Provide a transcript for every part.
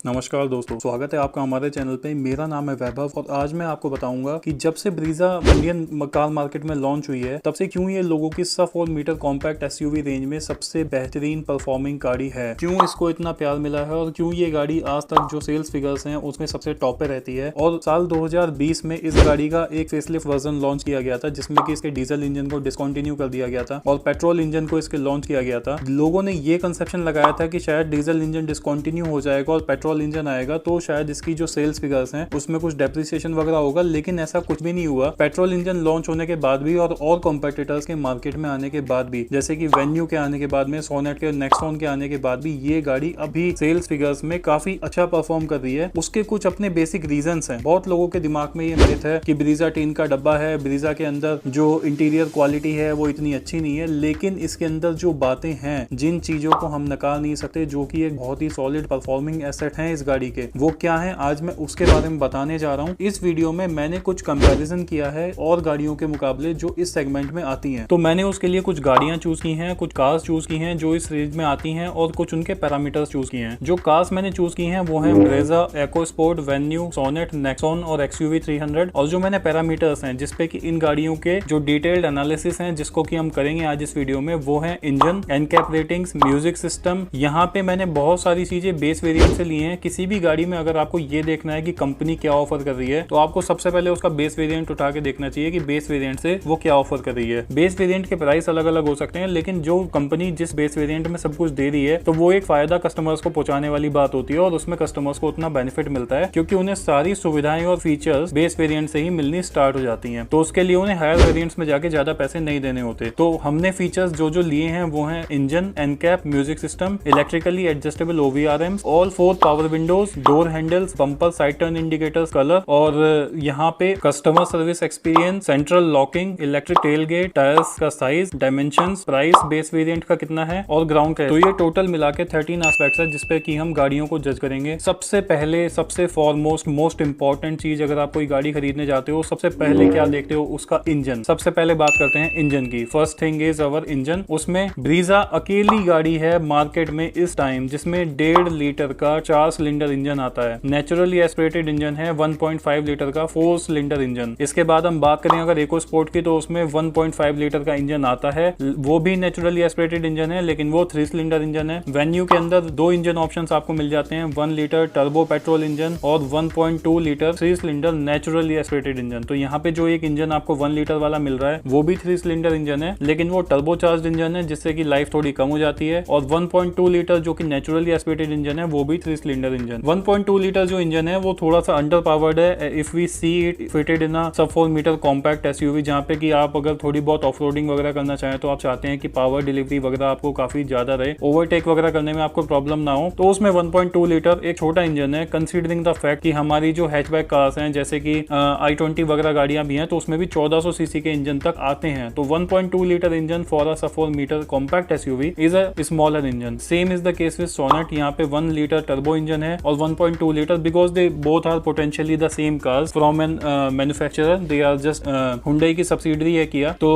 नमस्कार दोस्तों, स्वागत है आपका हमारे चैनल पे। मेरा नाम है वैभव और आज मैं आपको बताऊंगा कि जब से ब्रीजा इंडियन कार मार्केट में लॉन्च हुई है तब से क्यों ये लोगों की सब 4 मीटर कॉम्पैक्ट एसयूवी रेंज में सबसे बेहतरीन परफॉर्मिंग गाड़ी है, क्यों इसको इतना प्यार मिला है और क्यों ये गाड़ी आज तक जो सेल्स फिगर्स हैं उसमें सबसे टॉप पे रहती है। और साल 2020 में इस गाड़ी का एक फेसलिफ्ट वर्जन लॉन्च किया गया था जिसमें कि इसके डीजल इंजन को डिसकंटिन्यू कर दिया गया था और पेट्रोल इंजन को इसके लॉन्च किया गया था। लोगों ने ये कंसेप्शन लगाया था कि शायद डीजल इंजन डिसकंटिन्यू हो जाएगा और पेट्रोल इंजन आएगा तो शायद इसकी जो सेल्स फिगर्स हैं उसमें कुछ डेप्रिसिएशन वगैरह होगा, लेकिन ऐसा कुछ भी नहीं हुआ। पेट्रोल इंजन लॉन्च होने के बाद भी और कॉम्पिटिटर्स के मार्केट में आने के बाद भी, जैसे कि वेन्यू के आने के बाद में, सोनेट के, नेक्सॉन के आने के बाद भी ये गाड़ी अभी सेल्स फिगर्स में काफी अच्छा परफॉर्म कर रही है। उसके कुछ अपने बेसिक रीजंस हैं। बहुत लोगों के दिमाग में ये मिथ है कि ब्रीजा टीन का डब्बा है, ब्रीजा के अंदर जो इंटीरियर क्वालिटी है वो इतनी अच्छी नहीं है, लेकिन इसके अंदर जो बातें हैं, जिन चीजों को हम नकार नहीं सकते, जो कि एक बहुत ही सॉलिड परफॉर्मिंग एसेट है इस गाड़ी के, वो क्या है आज मैं उसके बारे में बताने जा रहा हूँ। इस वीडियो में मैंने कुछ कंपैरिजन किया है और गाड़ियों के मुकाबले जो इस सेगमेंट में आती हैं। तो मैंने उसके लिए कुछ गाड़ियां चूज की हैं, कुछ कार्स चूज की हैं जो इस रेंज में आती हैं और कुछ उनके पैरामीटर्स चूज किए हैं। जो कार्स मैंने चूज की हैं वो है Brezza, EcoSport, Venue, Sonet, Nexon और एक्सयूवी 300। और जो मैंने पैरामीटर्स हैं जिसपे कि इन गाड़ियों के जो डिटेल्ड एनालिसिस हैं जिसको कि हम करेंगे आज इस वीडियो में, वो है engine, NCAP ratings, music system. यहाँ पे मैंने बहुत सारी चीजें बेस वेरिएंट से ली हैं। किसी भी गाड़ी में अगर आपको ये देखना है कि कंपनी क्या ऑफर कर रही है तो आपको सबसे पहले उसका बेस वेरिएंट उठा के देखना चाहिए कि बेस वेरिएंट से वो क्या ऑफर कर रही है। बेस वेरिएंट के प्राइस अलग अलग हो सकते हैं, लेकिन जो कंपनी जिस बेस वेरिएंट में सब कुछ दे रही है तो वो एक फायदा कस्टमर्स को पहुंचाने वाली बात होती है और उसमें कस्टमर्स को उतना बेनिफिट मिलता है क्योंकि उन्हें सारी सुविधाएं और फीचर्स बेस वेरिएंट से ही मिलनी स्टार्ट हो जाती है। तो उसके लिए उन्हें हायर वेरिएंट्स में जाके ज्यादा पैसे नहीं देने होते। तो हमने फीचर्स जो लिए हैं वो है engine, NCAP, music system, electrically adjustable OVRMs, all 4 power windows, door handles, bumper, side turn indicators, colour, और यहाँ पे customer service experience, central locking, electric tailgate, tyres का size, dimensions, price base variant का कितना है और ground का। तो ये टोटल मिला के 13 एस्पेक्ट्स है जिसपे कि हम गाड़ियों को जज करेंगे। सबसे पहले, सबसे फॉरमोस्ट, मोस्ट इंपॉर्टेंट चीज, अगर आप कोई गाड़ी खरीदने जाते हो सबसे पहले क्या देखते हो, उसका इंजन। सबसे पहले बात करते हैं इंजन की। First thing is our engine. उसमें ब्रीजा अकेली गाड़ी है मार्केट में इस टाइम जिसमें 1.5 लीटर का 4 सिलेंडर इंजन आता है। नेचुरली एस्पिरेटेड इंजन है 1.5 लीटर का 4 सिलेंडर इंजन। इसके बाद हम बात करें अगर इकोस्पोर्ट की तो उसमें 1.5 लीटर का इंजन आता है, वो भी नेचुरली एस्पिरेटेड इंजन है लेकिन वो 3 सिलेंडर इंजन है। वेन्यू के अंदर 2 इंजन ऑप्शंस आपको मिल जाते हैं, 1 लीटर टर्बो पेट्रोल इंजन और 1.2 litre 3 cylinder naturally aspirated engine. तो यहाँ पे जो एक इंजन आपको 1 लीटर वाला मिल रहा है वो भी 3 सिलेंडर इंजन है, लेकिन वो टर्बो चार्ज इंजन है जिससे कि लाइफ थोड़ी कम हो जाती है। और 1.2 लीटर जो कि नेचुरली एस्पिरेटेड इंजन है वो भी 3 सिलेंडर इंजन। 1.2 लीटर जो इंजन है वो थोड़ा सा अंडर पावर्ड है if we see it fitted in a sub 4 metre compact SUV, जहाँ पे कि आप अगर थोड़ी बहुत ऑफरोडिंग वगैरह करना चाहें तो आप चाहते हैं कि पावर डिलीवरी वगैरह आपको काफी ज्यादा रहे, ओवरटेक वगैरह करने में आपको प्रॉब्लम ना हो, तो उसमें 1.2 लीटर एक छोटा इंजन है। कंसीडरिंग द फैक्ट कि हमारी जो हैचबैक कार्स हैं जैसे कि i20 वगैरह गाड़ियां भी हैं तो उसमें भी 1400 सीसी के इंजन तक आते हैं। तो 1.2 litre engine for a sub 4 metre compact SUV is a smaller engine. Same is the case with Sonet. यहाँ पे 1 लीटर टर्बो इंजन है और 1.2 litre, because they both are potentially the same cars from an manufacturer, they are just Hyundai की subsidiary है Kia. तो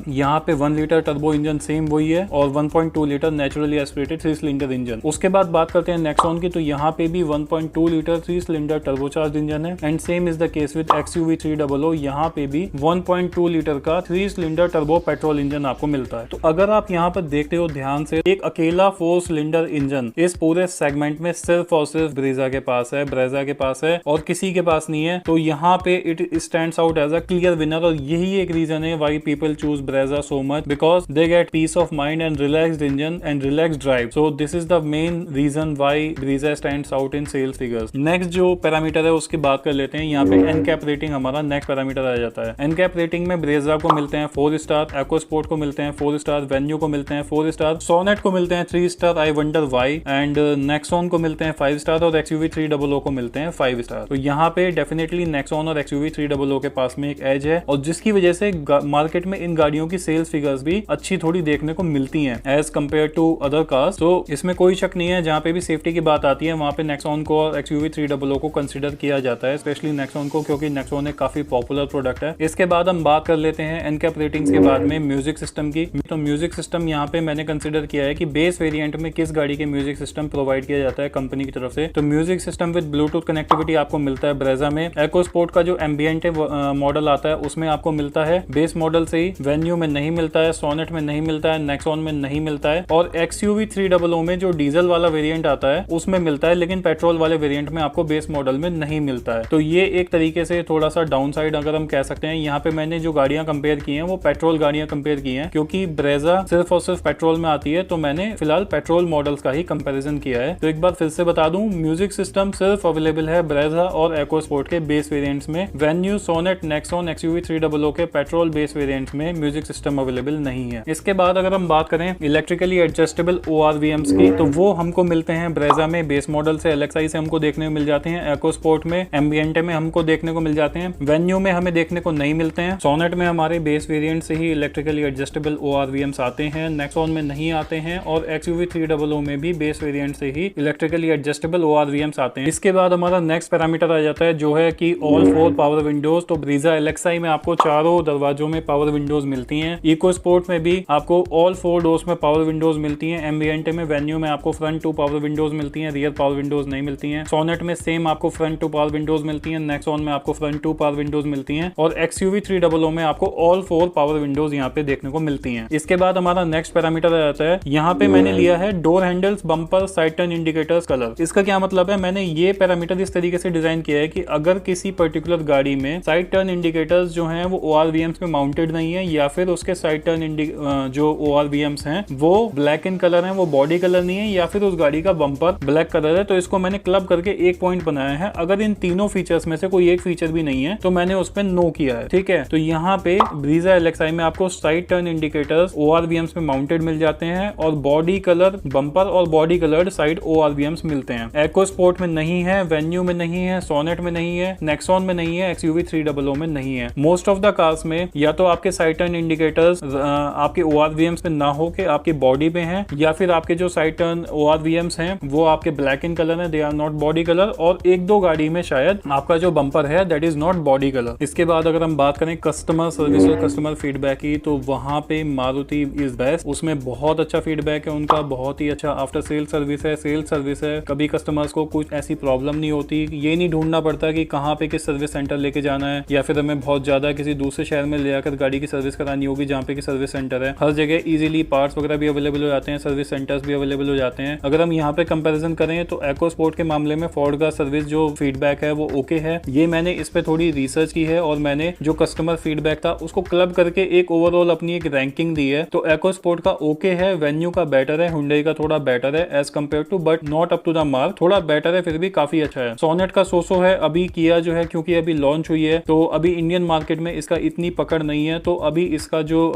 यहाँ पे 1 litre turbo engine same वही है और 1.2 litre naturally aspirated 3 cylinder engine. उसके बाद बात करते हैं नेक्सॉन की, तो यहाँ पे भी 1.2 लीटर 3 सिलेंडर टर्बोचार्ज इंजन है and same is the case with XUV 300। यहाँ पे भी 1.2 लीटर का 3 सिलेंडर टर्बो पेट्रोल इंजन आपको मिलता है। तो अगर आप यहाँ पर देखते हो ध्यान से, एक अकेला 4 सिलेंडर इंजन इस पूरे सेगमेंट में सिर्फ और सिर्फ ब्रीजा के पास है, ब्रेजा के पास है और किसी के पास नहीं है। तो यहाँ पे it stands out as a clear winner और यही एक रीजन है why people choose Brezza so much, because they get peace of mind and relaxed engine and relaxed drive. So this is the main reason why Brezza stands out in sales figures. Next जो parameter है उसकी बात कर लेते हैं। यहाँ पे NCAP rating हमारा नेक्स्ट पैरामीटर आ जाता है। एनकैप रेटिंग में ब्रेजा को मिलते हैं 4 स्टार, इकोस्पोर्ट को मिलते हैं 4 स्टार, वेन्यू को मिलते हैं 4 स्टार, सोनेट को मिलते हैं 3 star, I wonder why, and Nexon को मिलते हैं 5 स्टार और XUV 300 को मिलते हैं 5 स्टार। तो यहाँ पे डेफिनेटली नेक्सॉन और XUV 300 के पास में एक एज है और जिसकी वजह से मार्केट में इन गाड़ियों की सेल्स फिगर्स भी अच्छी थोड़ी देखने को मिलती हैं as compare to other cars. तो इसमें कोई शक नहीं है, जहाँ पे भी सेफ्टी की बात आती है वहाँ पे नेक्सॉन को और XUV 300 को कंसिडर किया जाता है, स्पेशली नेक्सॉन को, क्योंकि नेक्सॉन एक काफी पॉपुलर प्रोडक्ट है। इसके बाद हम बात कर लेते हैं एनकैप रेटिंग्स के बाद में म्यूजिक सिस्टम की। तो म्यूजिक सिस्टम यहाँ पे मैंने कंसिडर किया है कि बेस वेरिएंट में किस गाड़ी के म्यूजिक सिस्टम प्रोवाइड किया जाता है कंपनी कंपनी की तरफ से। तो music system with Bluetooth connectivity आपको मिलता है ब्रेजा में। EcoSport का जो एम्बिएंट मॉडल आता है उसमें आपको मिलता है बेस मॉडल से ही, वेन्यू में नहीं मिलता है, सोनेट में नहीं मिलता है, नेक्सॉन में नहीं मिलता है, और XUV 300 में जो डीजल वाला वेरिएंट आता है उसमें मिलता है, लेकिन पेट्रोल वाले वेरिएंट में आपको बेस मॉडल में नहीं मिलता है। तो ये एक तरीके से थोड़ा सा डाउन साइड अगर हम कह सकते हैं। यहाँ पे मैंने जो गाड़ियां कंपेयर की हैं वो पेट्रोल गाड़ियां कंपेयर की हैं, क्योंकि ब्रेजा सिर्फ और सिर्फ पेट्रोल में आती है, तो मैंने फिलहाल पेट्रोल मॉडल्स का ही कंपैरिजन किया है। तो एक बार फिर से बता दूं, म्यूजिक सिस्टम सिर्फ अवेलेबल है ब्रेजा और EcoSport के बेस वेरिएंट्स में। वेन्यू, सोनेट, नेक्सॉन, XUV 300 के पेट्रोल बेस वेरिएंट्स में म्यूजिक सिस्टम अवेलेबल नहीं है। इसके बाद अगर हम बात करें इलेक्ट्रिकली एडजस्टेबल ORVMs की, तो वो हमको मिलते हैं ब्रेजा में बेस मॉडल से, LXi से हमको देखने को मिल जाते हैं, EcoSport में, एम्बिएंटे में हमको देखने को मिल जाते हैं, वेन्यू में हमें देखने को नहीं मिलते हैं, सोनेट में हमारे बेस वेरिएंट से ही इलेक्ट्रिकली एडजस्टेबल ORVMs आते हैं, नेक्सॉन में नहीं आते हैं, और XUV 300 में भी बेस वेरिएंट से ही इलेक्ट्रिकली एडजस्टेबल ORVMs आते हैं। इसके बाद हमारा नेक्स्ट पैरामीटर आ जाता है जो है कि ऑल 4 पावर विंडोज। तो ब्रीजा LXi में आपको चारों दरवाजों में पावर विंडोज मिलती हैं। EcoSport में भी आपको ऑल 4 डोर्स में पावर विंडोज मिलती हैं। एम्बिएंटे में, वेन्यू में आपको फ्रंट 2 पावर विंडोज मिलती हैं, रियर पावर विंडोज नहीं मिलती हैं। सोनेट में सेम आपको फ्रंट 2 पावर विंडोज मिलती हैं, नेक्सॉन में आपको फ्रंट 2 पावर विंडोज मिलती हैं, और XUV 300 में आपको ऑल 4 पावर विंडोज यहाँ पे देखने को मिलती हैं। इसके बाद हमारा नेक्स्ट पैरामीटर आ जाता है, यहाँ पे मैंने लिया है door handles, bumper, side turn indicators, colour. इसका क्या मतलब है, मैंने ये पैरामीटर इस तरीके से डिजाइन किया है कि अगर किसी पर्टिकुलर गाड़ी में साइड टर्न इंडिकेटर्स जो हैं वो ORVMs में माउंटेड नहीं है, या फिर उसके साइड टर्न जो ORVMs हैं वो ब्लैक इन कलर है, वो बॉडी कलर नहीं है, या फिर उस गाड़ी का बम्पर ब्लैक कलर है, तो इसको मैंने क्लब करके एक पॉइंट बनाया है। अगर इन तीनों फीचर्स में से कोई एक फीचर भी नहीं है तो मैंने उस पर नो किया है, ठीक है। तो यहाँ पे ब्रीजा LXi में आपको साइड टर्न इंडिकेटर्स ORVMs में माउंटेड मिल जाते हैं, और बॉडी कलर बम्पर और बॉडी कलर्ड साइड ORVMs मिलते हैं। EcoSport में नहीं है, वेन्यू में नहीं है, सोनेट में नहीं है, नेक्सॉन में नहीं है, XUV 300 में नहीं है। मोस्ट ऑफ द कार्स में या तो आपके साइड टर्न इंडिकेटर्स आपके ORVMs में ना हो के आपकी बॉडी पे हैं, या फिर आपके जो साइड टर्न ORVMs हैं वो आपके ब्लैक इन कलर है, they are not body colour, और एक दो गाड़ी में शायद आपका जो बम्पर है that is not body colour. इसके बाद अगर हम बात करें कस्टमर सर्विस और कस्टमर फीडबैक की, तो वहां पे मारुति इज बेस्ट। उसमें बहुत अच्छा फीडबैक है उनका, बहुत ही अच्छा आफ्टर सेल सर्विस है, सेल्स सर्विस है। कभी कस्टमर्स को कुछ ऐसी प्रॉब्लम नहीं होती, ये नहीं ढूंढना पड़ता कि कहाँ पे किस सर्विस सेंटर लेके जाना है, या फिर हमें बहुत ज्यादा किसी दूसरे शहर में ले जाकर गाड़ी की सर्विस करानी होगी जहाँ पे की सर्विस सेंटर है। हर जगह इजीली पार्ट्स वगैरह भी अवेलेबल हो जाते हैं, सर्विस सेंटर्स भी अवेलेबल हो जाते हैं। अगर हम यहाँ पे कंपैरिजन करें तो EcoSport के मामले में फोर्ड का सर्विस जो फीडबैक है वो ओके है। ये मैंने इस पे थोड़ी रिसर्च की है, और मैंने जो कस्टमर फीडबैक था उसको क्लब करके एक ओवरऑल अपनी एक रैंकिंग दी है। तो EcoSport का ओके है, वेन्यू का बेटर है, हुंडई का थोड़ा बेटर है as compare to, but not up to the mark, थोड़ा बेटर है फिर भी काफी अच्छा है। सोनेट का सोसो है, अभी किया जो है क्योंकि अभी लॉन्च हुई है तो अभी इंडियन मार्केट में इसका इतनी पकड़ नहीं है, तो अभी इसका जो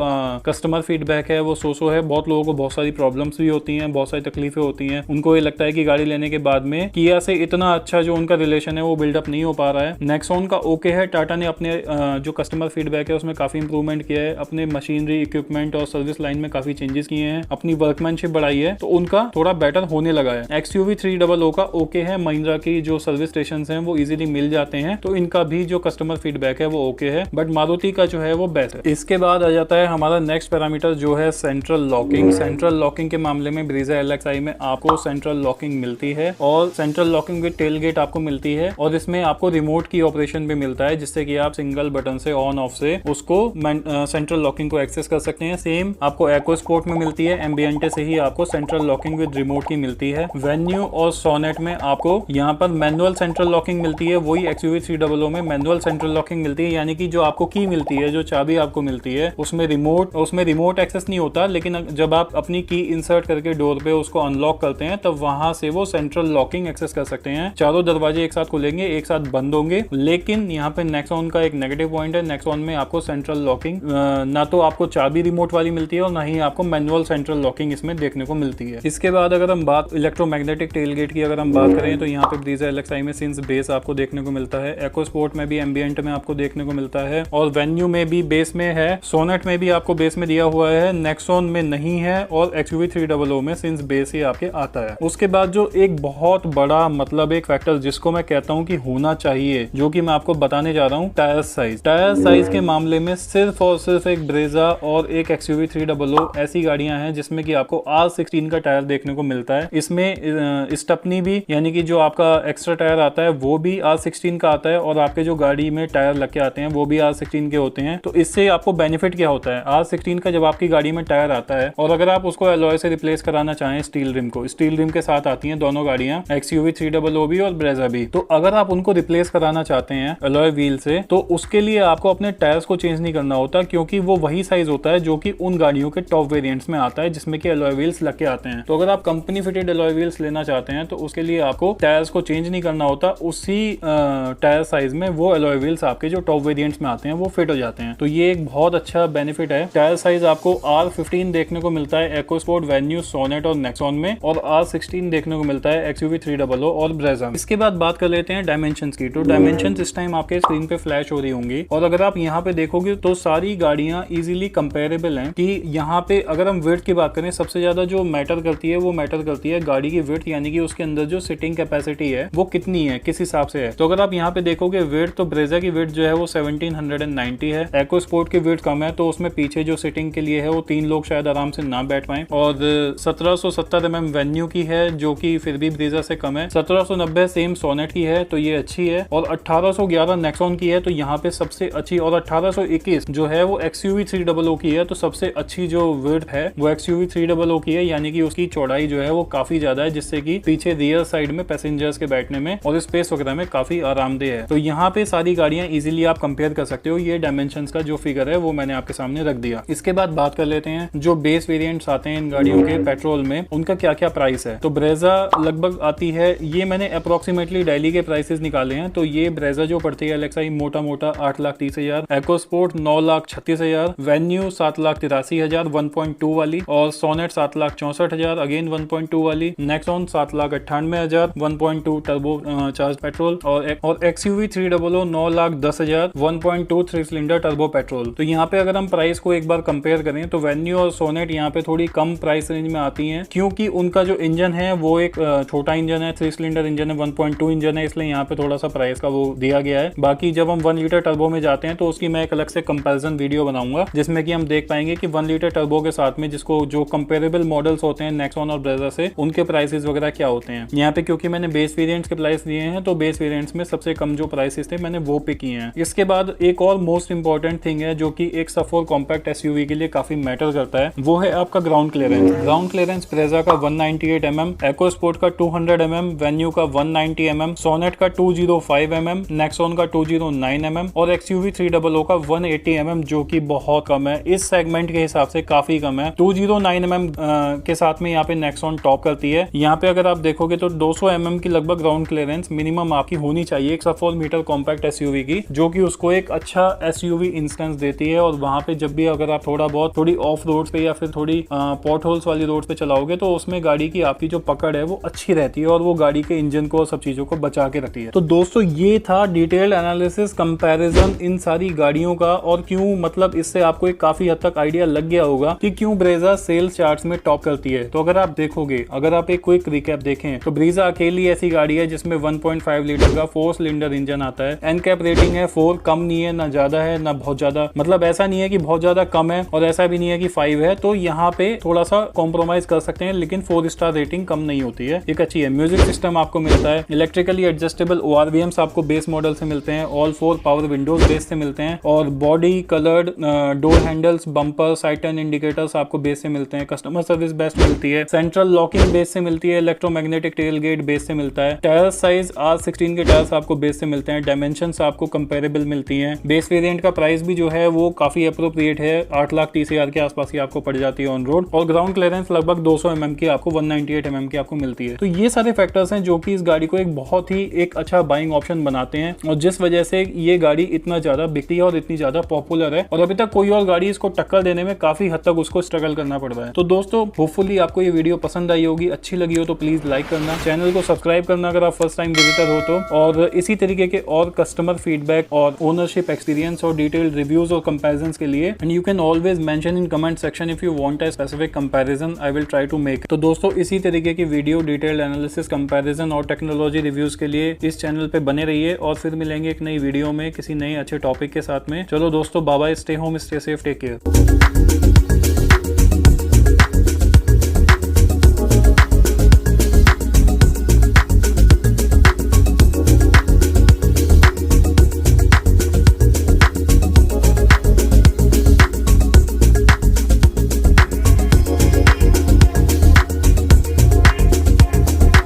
कस्टमर फीडबैक है वो सोसो है। बहुत लोगों को बहुत सारी प्रॉब्लम्स भी होती हैं, बहुत सारी तकलीफें होती हैं, उनको ये लगता है कि गाड़ी लेने के बाद में किया से इतना अच्छा जो उनका रिलेशन है वो बिल्डअप नहीं हो पा रहा है। नेक्सॉन का ओके है, टाटा ने अपने जो कस्टमर फीडबैक है उसमें काफी इंप्रूवमेंट किया है, अपने मशीनरी, इक्विपमेंट और सर्विस लाइन में काफी चेंजेस किए हैं, अपनी वर्कमैनशिप बढ़ाई है, तो उनका थोड़ा बेटर होने लगा है। XUV 300 का ओके है, महिंद्रा की जो सर्विस स्टेशन हैं वो इजीली मिल जाते हैं, तो इनका भी जो कस्टमर फीडबैक है वो ओके है, बट मारुति का जो है वो बेस्ट है। इसके बाद आ जाता है हमारा नेक्स्ट पैरामीटर जो है सेंट्रल लॉकिंग। सेंट्रल लॉकिंग के मामले में ब्रीजा LXi में आपको सेंट्रल लॉकिंग मिलती है, और central locking with tailgate आपको मिलती है, और इसमें आपको रिमोट की ऑपरेशन भी मिलता है, जिससे कि आप सिंगल बटन से ऑन ऑफ से उसको सेंट्रल लॉकिंग को एक्सेस कर सकते हैं। सेम आपको EcoSport में मिलती है, एम्बिएंटे से ही आपको सेंट्रल लॉकिंग विद रिमोट की मिलती है। वेन्यू और सोनेट में आपको यहाँ पर मैनुअल सेंट्रल लॉकिंग मिलती है, वही XUV 300 में मैनुअल सेंट्रल लॉकिंग मिलती है, यानी कि जो आपको की मिलती है, जो चाबी आपको मिलती है, उसमें रिमोट एक्सेस नहीं होता, लेकिन जब आप अपनी की इंसर्ट करके डोर पे उसको अनलॉक करते हैं तब वहां से वो सेंट्रल लॉकिंग एक्सेस कर सकते हैं। चारों दरवाजे एक साथ खुलेंगे, एक साथ बंद होंगे। लेकिन यहाँ पे नेक्सॉन का एक नेगेटिव पॉइंट है, नेक्सॉन में आपको सेंट्रल लॉकिंग ना तो आपको चाबी रिमोट वाली मिलती है, और ना ही आपको मैनुअल सेंट्रल लॉकिंग इसमें देखने को मिलती है। इसके बाद अगर हम बात इलेक्ट्रोमैग्नेटिक टेलगेट की अगर हम बात करें तो यहाँ पे ब्रीजा LXi में सिंस बेस आपको देखने को मिलता है, EcoSport में भी, एम्बिएंट में आपको देखने को मिलता है, और वेन्यू में भी बेस में है, सोनेट में भी आपको बेस में दिया हुआ है, नेक्सॉन में नहीं है, और XUV 300 में सिंस बेस ही आपके आता है। उसके बाद जो एक बहुत बड़ा मतलब एक फैक्टर जिसको मैं कहता हूँ कि होना चाहिए, जो कि मैं आपको बताने जा रहा हूँ, टायर साइज। टायर साइज के मामले में सिर्फ और सिर्फ एक ब्रेजा और एक XUV 300 ऐसी गाड़ियां हैं जिसमें कि आपको R16 का टायर देखने को मिलता है। इसमें स्टपनी भी यानी कि जो आपका एक्स्ट्रा टायर आता है वो भी R16 का आता है और आपके जो गाड़ी में टायर लग के आते हैं वो भी R16 के होते हैं। तो इससे आपको बेनिफिट क्या होता है, R16 का जब आपकी गाड़ी में टायर आता है और अगर आप उसको अलॉय से रिप्लेस कराना चाहें स्टील रिम को, स्टील रिम के साथ आती हैं दोनों गाड़ियां XUV 300 भी और ब्रेजा भी, तो अगर आप उनको रिप्लेस कराना चाहते हैं अलॉय व्हील से तो उसके लिए आपको अपने टायर्स को चेंज नहीं करना होता, क्योंकि वो वही साइज होता है जो कि उन गाड़ियों के टॉप वेरिएंट्स में आता है जिसमें कि अलॉय व्हील्स लग के आते हैं। तो अगर आप कंपनी फिटेड अलॉय व्हील्स लेना चाहते हैं तो उसके लिए आपको टायर्स को चेंज नहीं करना होता, उसी टायर साइज में वो अलॉय व्हील्स आपके जो टॉप वेरिएंट्स में आते हैं वो फिट हो जाते हैं। तो ये एक बहुत अच्छा बेनिफिट है। टायर साइज आपको R15 देखने को मिलता है EcoSport, वेन्यू, सोनेट और नेक्सॉन में, और R16 देखने को मिलता है XUV 300 और ब्रेजा में। इसके बाद बात कर लेते हैं डायमेंशंस की। तो डायमेंशंस इस टाइम आपके स्क्रीन पे फ्लैश हो रही होंगी और अगर आप यहाँ पे देखोगे तो सारी गाड़ियां इजीली कंपेरेबल हैं कि यहाँ पे अगर हम विड्थ की बात करें, सबसे ज्यादा जो मैटर करती है वो मैटर करती है गाड़ी की विड्थ, यानी कि उसके अंदर जो सिटिंग कैपेसिटी है वो कितनी है, किस हिसाब से है। तो अगर आप यहाँ पे देखोगे विड्थ, तो ब्रेजा की विड्थ जो है वो 1790 है। EcoSport की विड्थ कम है तो उसमें पीछे जो सिटिंग के लिए है वो 3 लोग शायद आराम से ना बैठ पाए, और 1770 mm वेन्यू की है जो कि फिर भी ब्रेजा से कम है। 1790 सेम सोनेट की है तो ये अच्छी है, और 1811 नेक्सॉन की है तो यहाँ पे सबसे अच्छी, और 1821 जो है वो XUV 300 की है तो सबसे अच्छी जो विड्थ है वो XUV 300 की है, यानी कि उसकी चौड़ाई जो है वो काफी ज्यादा है जिससे कि पीछे रियर साइड में पैसेंजर्स के बैठने में और स्पेस वगैरह में काफी आरामदेह है। तो यहाँ पे सारी गाड़ियां इजीली आप कंपेयर कर सकते हो। ये डायमेंशंस का जो फिगर है वो मैंने आपके सामने रख दिया। इसके बाद बात कर लेते हैं जो बेस वेरिएंट्स आते हैं इन गाड़ियों के पेट्रोल में, उनका क्या क्या प्राइस है। तो ब्रेजा लगभग आती है, ये मैंने अप्रोक्सीमेटली डेली के प्राइसेस निकाले हैं, तो ये ब्रेजा जो पड़ती है LXI मोटा मोटा 8,30,000, EcoSport 9,36,000, वेन्यू 7,83,000 1.2 वाली, और सोनेट 7,64,000 अगेन 1.2 वाली, नेक्सॉन 7,98,000 1.2 टर्बो चार्ज पेट्रोल, और XUV 300 9,10,000 1.2 3 सिलेंडर टर्बो पेट्रोल। तो यहाँ पे अगर हम प्राइस को एक बार कंपेयर करें तो वेन्यू और सोनेट यहाँ पे थोड़ी कम प्राइस रेंज में आती हैं, क्योंकि उनका जो इंजन है वो एक छोटा इंजन है, 3 सिलेंडर इंजन है, 1.2 इंजन है, इसलिए यहाँ पे थोड़ा सा प्राइस का वो दिया गया है। बाकी जब हम 1 लीटर टर्बो में जाते हैं तो उसकी मैं एक अलग से कंपैरिजन वीडियो बनाऊंगा जिसमें कि हम देख पाएंगे कि 1 लीटर टर्बो के साथ में जिसको जो कंपेरेबल मॉडल्स होते हैं नेक्सॉन और ब्रेजा से, उनके प्राइसेस वगैरह क्या होते हैं। यहाँ पे क्योंकि मैंने बेस वेरिएंट्स के प्राइस दिए हैं तो बेस वेरिएंट्स में सबसे कम जो प्राइसेस थे मैंने वो पे किए हैं। इसके बाद एक और मोस्ट इंपॉर्टेंट थिंग है जो कि एक सफोर कॉम्पैक्ट SUV के लिए काफी मैटर करता है, वो है आपका ground clearance. Ground clearance Brezza का 198 mm, EcoSport का 200 mm, वेन्यू का 190 mm, सोनेट का 205 mm, नेक्सॉन का 209 mm और XUV 300 का 180 mm, जो कि बहुत कम है इस सेगमेंट के हिसाब से, काफी कम है। 209 mm के साथ में यहाँ पे नेक्सॉन टॉप करती है। यहाँ पे अगर आप देखोगे तो 200 mm की लगभग ग्राउंड क्लियरेंस मिनिमम आपकी होनी चाहिए एक 4 मीटर कॉम्पैक्ट SUV की, जो कि उसको एक अच्छा SUV इंस्टेंस देती है। और वहां पे जब भी अगर आप थोड़ी ऑफ रोड पे या फिर थोड़ी पॉट होल्स वाली रोड पे चलाओगे तो उसमें गाड़ी की आपकी जो पकड़ है वो अच्छी रहती है और वो गाड़ी के इंजन को और सब चीजों को बचा के रखती है। तो दोस्तों ये था डिटेल्ड एनालिसिस कंपैरिजन इन सारी गाड़ियों का, और क्यों, मतलब इससे आपको एक काफी हद तक आइडिया लग गया होगा कि क्यों ब्रेजा सेल्स चार्ट्स में टॉप करती है। तो अगर आप देखोगे, अगर आप एक क्विक रिकैप देखें तो ब्रेजा अकेली ऐसी गाड़ी है जिसमें 1.5 लीटर का 4 सिलेंडर इंजन आता है। एनकैप रेटिंग है 4, कम नहीं है ना ज्यादा है ना बहुत ज्यादा, मतलब ऐसा नहीं है कि बहुत ज्यादा कम है और ऐसा भी नहीं है कि 5 है, तो यहाँ पे थोड़ा सा कॉम्प्रोमाइज कर सकते हैं, लेकिन 4 स्टार रेटिंग कम नहीं होती है, एक अच्छी है। म्यूजिक सिस्टम आपको मिलता है, इलेक्ट्रिकली एडजस्टेबल ORVMs आपको बेस मॉडल से मिलते हैं, ऑल 4 पावर विंडोज बेस से मिलते हैं, और body coloured door handles, bumper, side turn indicators आपको बेस से मिलते हैं। कस्टमर सर्विस बेस्ट मिलती है, सेंट्रल लॉकिंग बेस से मिलती है, इलेक्ट्रोमैग्नेटिक टेल गेट बेस से मिलता है, टायर साइज R16 के टायर्स आपको बेस से मिलते हैं, डायमेंशंस आपको कंपेरेबल मिलती हैं। बेस वेरिएंट का प्राइस भी जो है वो काफी अप्रोप्रिएट है, 8,30,000 के आसपास ही आपको पड़ जाती है ऑन रोड, और ग्राउंड क्लियरेंस लगभग 200 mm की आपको 198 mm की आपको मिलती है। तो ये सारे फैक्टर्स हैं जो कि इस गाड़ी को एक बहुत ही एक अच्छा बाइंग ऑप्शन बनाते हैं, और जिस वजह से ये गाड़ी इतना ज्यादा बिकती है और इतनी ज्यादा पॉपुलर है, और अभी तक कोई और गाड़ी इसको टक्कर देने में काफी हद तक उसको स्ट्रगल करना पड़ रहा है। तो दोस्तों होपफुली आपको ये वीडियो पसंद आई होगी, अच्छी लगी हो तो प्लीज लाइक करना, चैनल को सब्सक्राइब करना अगर आप फर्स्ट टाइम विजिटर हो तो, और इसी तरीके के और कस्टमर फीडबैक और ओनरशिप एक्सपीरियंस और डिटेल्ड रिव्यूज और कंपैरिजंस के लिए, and you can always mention in comment section if you want a specific comparison, I will try to make. तो दोस्तों इसी तरीके की वीडियो, डिटेल्ड एनालिसिस, कंपैरिजन और टेक्नोलॉजी रिव्यूज के लिए इस चैनल पे बने रहिए, और फिर मिलेंगे एक नई वीडियो में किसी नए अच्छे टॉपिक के साथ में। चलो दोस्तों, bye bye, stay home, stay safe, take care.